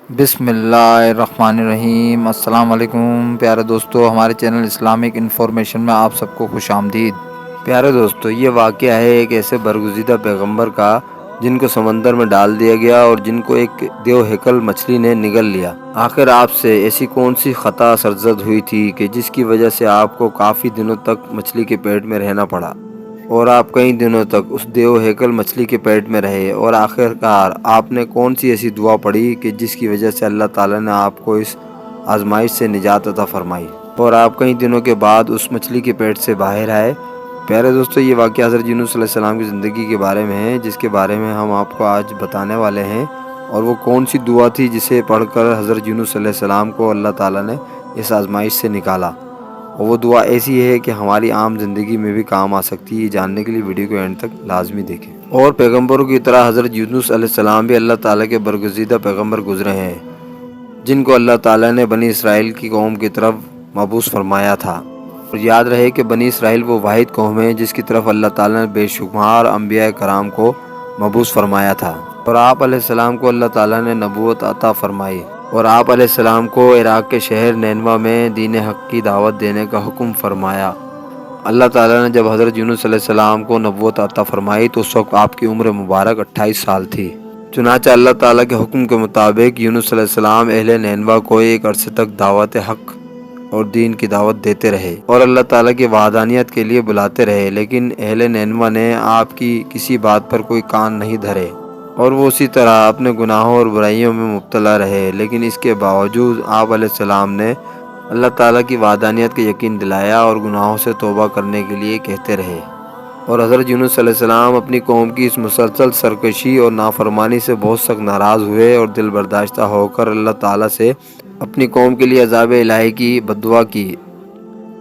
بسم اللہ الرحمن الرحیم۔ السلام علیکم پیارے دوستو، ہمارے چینل اسلامک انفارمیشن میں آپ سب کو خوش آمدید۔ پیارے دوستو، یہ واقعہ ہے ایک ایسے برگزیدہ پیغمبر کا جن کو سمندر میں ڈال دیا گیا اور جن کو ایک دیو ہیکل مچھلی نے نگل لیا۔ آخر آپ سے ایسی کون سی خطا سرزد ہوئی تھی کہ جس کی وجہ سے آپ کو کافی دنوں تک مچھلی کے پیٹ میں رہنا پڑا، اور آپ کئی دنوں تک اس دیو ہیکل مچھلی کے پیٹ میں رہے، اور آخرکار آپ نے کون سی ایسی دعا پڑھی کہ جس کی وجہ سے اللہ تعالیٰ نے آپ کو اس آزمائش سے نجات عطا فرمائی اور آپ کئی دنوں کے بعد اس مچھلی کے پیٹ سے باہر آئے؟ پیارے دوستو، یہ واقعہ حضرت یونس علیہ السلام کی زندگی کے بارے میں ہے، جس کے بارے میں ہم آپ کو آج بتانے والے ہیں۔ اور وہ کون سی دعا تھی جسے پڑھ کر حضرت یونس علیہ السلام کو اللہ تعالیٰ نے اس آزمائش سے نکالا، اور وہ دعا ایسی ہے کہ ہماری عام زندگی میں بھی کام آ سکتی ہے۔ یہ جاننے کے لیے ویڈیو کو اینڈ تک لازمی دیکھیں۔ اور پیغمبروں کی طرح حضرت یونس علیہ السلام بھی اللہ تعالیٰ کے برگزیدہ پیغمبر گزرے ہیں، جن کو اللہ تعالیٰ نے بنی اسرائیل کی قوم کی طرف مبعوث فرمایا تھا۔ اور یاد رہے کہ بنی اسرائیل وہ واحد قوم ہے جس کی طرف اللہ تعالیٰ نے بے شمار انبیاء کرام کو مبعوث فرمایا تھا، اور آپ علیہ السلام کو اللہ تعالیٰ نے نبوت عطا فرمائی، اور آپ علیہ السلام کو عراق کے شہر نینوا میں دین حق کی دعوت دینے کا حکم فرمایا۔ اللہ تعالیٰ نے جب حضرت یونس علیہ السلام کو نبوت عطا فرمائی تو اس وقت آپ کی عمر مبارک 28 سال تھی۔ چنانچہ اللہ تعالیٰ کے حکم کے مطابق یونس علیہ السلام اہل نینوا کو ایک عرصے تک دعوت حق اور دین کی دعوت دیتے رہے اور اللہ تعالیٰ کی وحدانیت کے لیے بلاتے رہے، لیکن اہل نینوا نے آپ کی کسی بات پر کوئی کان نہیں دھرے، اور وہ اسی طرح اپنے گناہوں اور برائیوں میں مبتلا رہے۔ لیکن اس کے باوجود آپ علیہ السلام نے اللہ تعالیٰ کی وحدانیت کا یقین دلایا اور گناہوں سے توبہ کرنے کے لیے کہتے رہے۔ اور حضرت یونس علیہ السلام اپنی قوم کی اس مسلسل سرکشی اور نافرمانی سے بہت سخت ناراض ہوئے اور دل برداشتہ ہو کر اللہ تعالیٰ سے اپنی قوم کے لیے عذاب الہی کی بددعا کی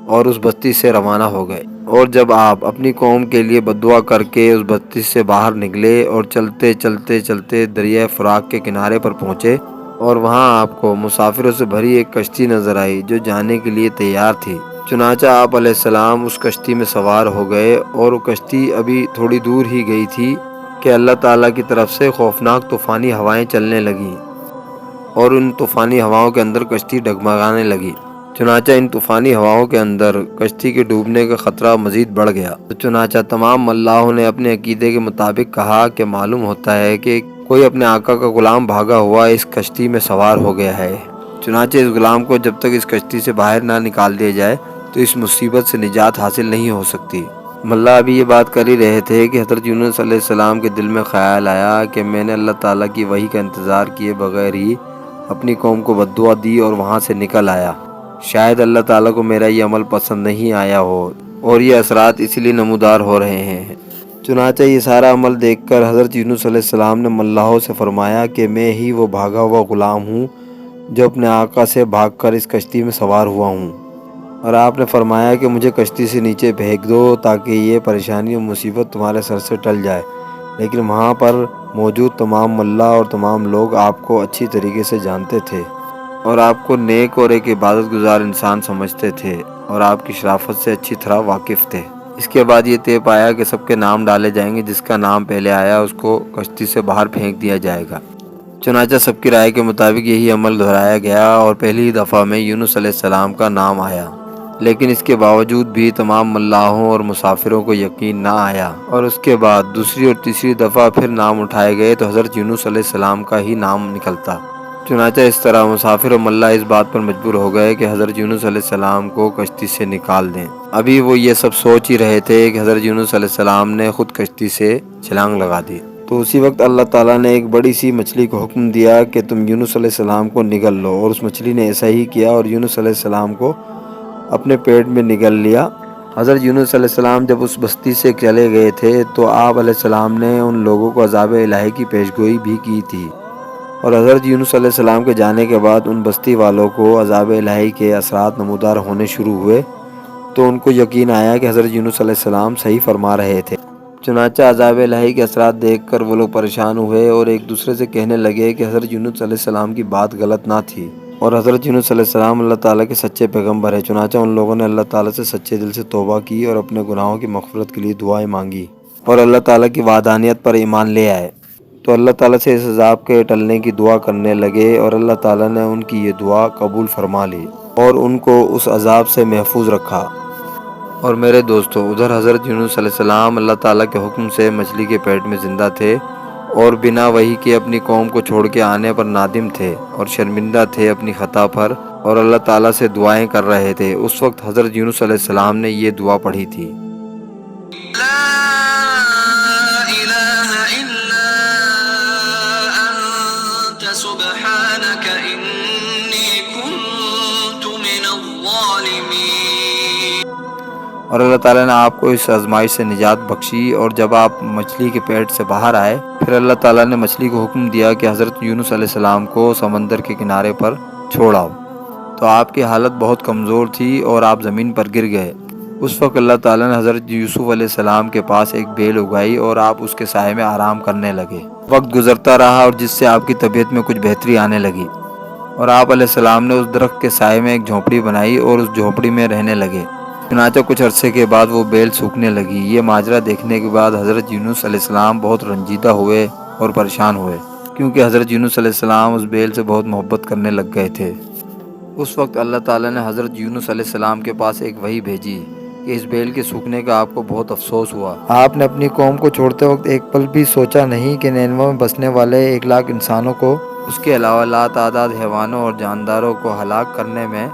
اور اس بستی سے روانہ ہو گئے۔ اور جب آپ اپنی قوم کے لیے بددعا کر کے اس بستی سے باہر نکلے اور چلتے دریائے فرات کے کنارے پر پہنچے، اور وہاں آپ کو مسافروں سے بھری ایک کشتی نظر آئی جو جانے کے لیے تیار تھی۔ چنانچہ آپ علیہ السلام اس کشتی میں سوار ہو گئے، اور وہ کشتی ابھی تھوڑی دور ہی گئی تھی کہ اللہ تعالیٰ کی طرف سے خوفناک طوفانی ہوائیں چلنے لگیں، اور ان طوفانی ہواؤں کے اندر کشتی ڈگمگانے لگی۔ چنانچہ ان طوفانی ہواؤں کے اندر کشتی کے ڈوبنے کا خطرہ مزید بڑھ گیا۔ چنانچہ تمام ملاحوں نے اپنے عقیدے کے مطابق کہا کہ معلوم ہوتا ہے کہ کوئی اپنے آقا کا غلام بھاگا ہوا اس کشتی میں سوار ہو گیا ہے۔ چنانچہ اس غلام کو جب تک اس کشتی سے باہر نہ نکال دیا جائے تو اس مصیبت سے نجات حاصل نہیں ہو سکتی۔ ملا ابھی یہ بات کر ہی رہے تھے کہ حضرت یونس علیہ السلام کے دل میں خیال آیا کہ میں نے اللہ تعالیٰ کی وحی کا انتظار کیے بغیر ہی اپنی قوم کو بددعا دی اور وہاں سے نکل آیا۔ شاید اللہ تعالیٰ کو میرا یہ عمل پسند نہیں آیا ہو، اور یہ اثرات اس لیے نمودار ہو رہے ہیں۔ چنانچہ یہ سارا عمل دیکھ کر حضرت یونس علیہ السلام نے ملاحوں سے فرمایا کہ میں ہی وہ بھاگا ہوا غلام ہوں جو اپنے آقا سے بھاگ کر اس کشتی میں سوار ہوا ہوں، اور آپ نے فرمایا کہ مجھے کشتی سے نیچے پھینک دو تاکہ یہ پریشانی اور مصیبت تمہارے سر سے ٹل جائے۔ لیکن وہاں پر موجود تمام ملا اور تمام لوگ آپ کو اچھی طریقے سے جانتے تھے اور آپ کو نیک اور ایک عبادت گزار انسان سمجھتے تھے اور آپ کی شرافت سے اچھی طرح واقف تھے۔ اس کے بعد یہ طے پایا کہ سب کے نام ڈالے جائیں گے، جس کا نام پہلے آیا اس کو کشتی سے باہر پھینک دیا جائے گا۔ چنانچہ سب کی رائے کے مطابق یہی عمل دہرایا گیا اور پہلی دفعہ میں یونس علیہ السلام کا نام آیا، لیکن اس کے باوجود بھی تمام ملاحوں اور مسافروں کو یقین نہ آیا، اور اس کے بعد دوسری اور تیسری دفعہ پھر نام اٹھائے گئے تو حضرت یونس علیہ السلام کا ہی نام نکلتا۔ چنانچہ اس طرح مسافر و ملا اس بات پر مجبور ہو گئے کہ حضرت یونس علیہ السلام کو کشتی سے نکال دیں۔ ابھی وہ یہ سب سوچ ہی رہے تھے کہ حضرت یونس علیہ السلام نے خود کشتی سے چھلانگ لگا دی، تو اسی وقت اللہ تعالیٰ نے ایک بڑی سی مچھلی کو حکم دیا کہ تم یونس علیہ السلام کو نگل لو، اور اس مچھلی نے ایسا ہی کیا اور یونس علیہ السلام کو اپنے پیٹ میں نگل لیا۔ حضرت یونس علیہ السلام جب اس بستی سے چلے گئے تھے تو آپ علیہ السلام نے ان لوگوں کو عذاب الہی کی پیشگوئی بھی کی تھی، اور حضرت یونس علیہ السلام کے جانے کے بعد ان بستی والوں کو عذاب الہی کے اثرات نمودار ہونے شروع ہوئے، تو ان کو یقین آیا کہ حضرت یونس علیہ السلام صحیح فرما رہے تھے۔ چنانچہ عذاب الہی کے اثرات دیکھ کر وہ لوگ پریشان ہوئے اور ایک دوسرے سے کہنے لگے کہ حضرت یونس علیہ السلام کی بات غلط نہ تھی، اور حضرت یونس علیہ السلام اللہ تعالیٰ کے سچے پیغمبر ہیں۔ چنانچہ ان لوگوں نے اللہ تعالیٰ سے سچے دل سے توبہ کی اور اپنے گناہوں کی مغفرت کے لیے دعائیں مانگی، اور اللہ تعالیٰ کی وحدانیت پر ایمان لے آئے۔ تو اللہ تعالیٰ سے اس عذاب کے ٹلنے کی دعا کرنے لگے اور اللہ تعالیٰ نے ان کی یہ دعا قبول فرما لی اور ان کو اس عذاب سے محفوظ رکھا۔ اور میرے دوستو، ادھر حضرت یونس علیہ السلام اللہ تعالیٰ کے حکم سے مچھلی کے پیٹ میں زندہ تھے اور بنا وحی کے اپنی قوم کو چھوڑ کے آنے پر نادم تھے اور شرمندہ تھے اپنی خطا پر، اور اللہ تعالیٰ سے دعائیں کر رہے تھے۔ اس وقت حضرت یونس علیہ السلام نے یہ دعا پڑھی تھی: سبحانك إني كنت من الظالمين۔ اور اللہ تعالیٰ نے آپ کو اس آزمائش سے نجات بخشی، اور جب آپ مچھلی کے پیٹ سے باہر آئے پھر اللہ تعالیٰ نے مچھلی کو حکم دیا کہ حضرت یونس علیہ السلام کو سمندر کے کنارے پر چھوڑاؤ، تو آپ کی حالت بہت کمزور تھی اور آپ زمین پر گر گئے۔ اس وقت اللہ تعالیٰ نے حضرت یوسف علیہ السلام کے پاس ایک بیل اگائی اور آپ اس کے سائے میں آرام کرنے لگے۔ وقت گزرتا رہا اور جس سے آپ کی طبیعت میں کچھ بہتری آنے لگی، اور آپ علیہ السلام نے اس درخت کے سائے میں ایک جھونپڑی بنائی اور اس جھونپڑی میں رہنے لگے۔ چنانچہ کچھ عرصے کے بعد وہ بیل سوکھنے لگی۔ یہ ماجرا دیکھنے کے بعد حضرت یونس علیہ السلام بہت رنجیدہ ہوئے اور پریشان ہوئے، کیونکہ حضرت یونس علیہ السلام اس بیل سے بہت محبت کرنے لگ گئے تھے۔ اس وقت اللہ تعالیٰ نے حضرت یونس علیہ السلام کے پاس ایک وحی بھیجی کہ اس بیل کے سوکھنے کا آپ کو بہت افسوس ہوا۔ آپ نے اپنی قوم کو چھوڑتے وقت ایک پل بھی سوچا نہیں کہ نینوے میں بسنے والے 1,00,000 انسانوں کو، اس کے علاوہ لا تعداد حیوانوں اور جانداروں کو ہلاک کرنے میں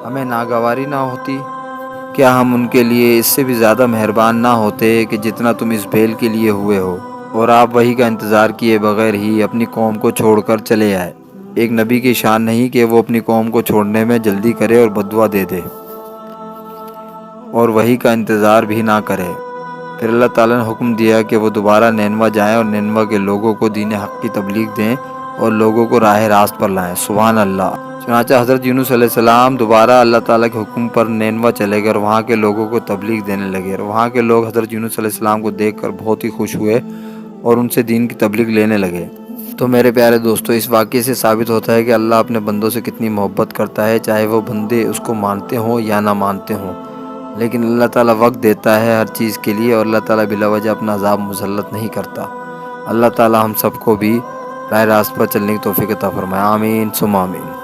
ہمیں ناگواری نہ ہوتی؟ کیا ہم ان کے لیے اس سے بھی زیادہ مہربان نہ ہوتے کہ جتنا تم اس بیل کے لیے ہوئے ہو؟ اور آپ وحی کا انتظار کیے بغیر ہی اپنی قوم کو چھوڑ کر چلے آئے۔ ایک نبی کی شان نہیں کہ وہ اپنی قوم کو چھوڑنے میں جلدی کرے اور بددعا دے دے اور وحی کا انتظار بھی نہ کرے۔ پھر اللہ تعالیٰ نے حکم دیا کہ وہ دوبارہ نینوا جائیں اور نینوا کے لوگوں کو دین حق کی تبلیغ دیں اور لوگوں کو راہ راست پر لائیں۔ سبحان اللہ۔ چنانچہ حضرت یونس علیہ السلام دوبارہ اللہ تعالیٰ کے حکم پر نینوا چلے گئے اور وہاں کے لوگوں کو تبلیغ دینے لگے، اور وہاں کے لوگ حضرت یونس علیہ السلام کو دیکھ کر بہت ہی خوش ہوئے اور ان سے دین کی تبلیغ لینے لگے۔ تو میرے پیارے دوستو، اس واقعے سے ثابت ہوتا ہے کہ اللہ اپنے بندوں سے کتنی محبت کرتا ہے، چاہے وہ بندے اس کو مانتے ہوں یا نہ مانتے ہوں، لیکن اللہ تعالیٰ وقت دیتا ہے ہر چیز کے لیے، اور اللہ تعالیٰ بلا وجہ اپنا عذاب مسلط نہیں کرتا۔ اللہ تعالیٰ ہم سب کو بھی راہ راست پر چلنے کی توفیق عطا فرمائے۔ آمین ثم آمین۔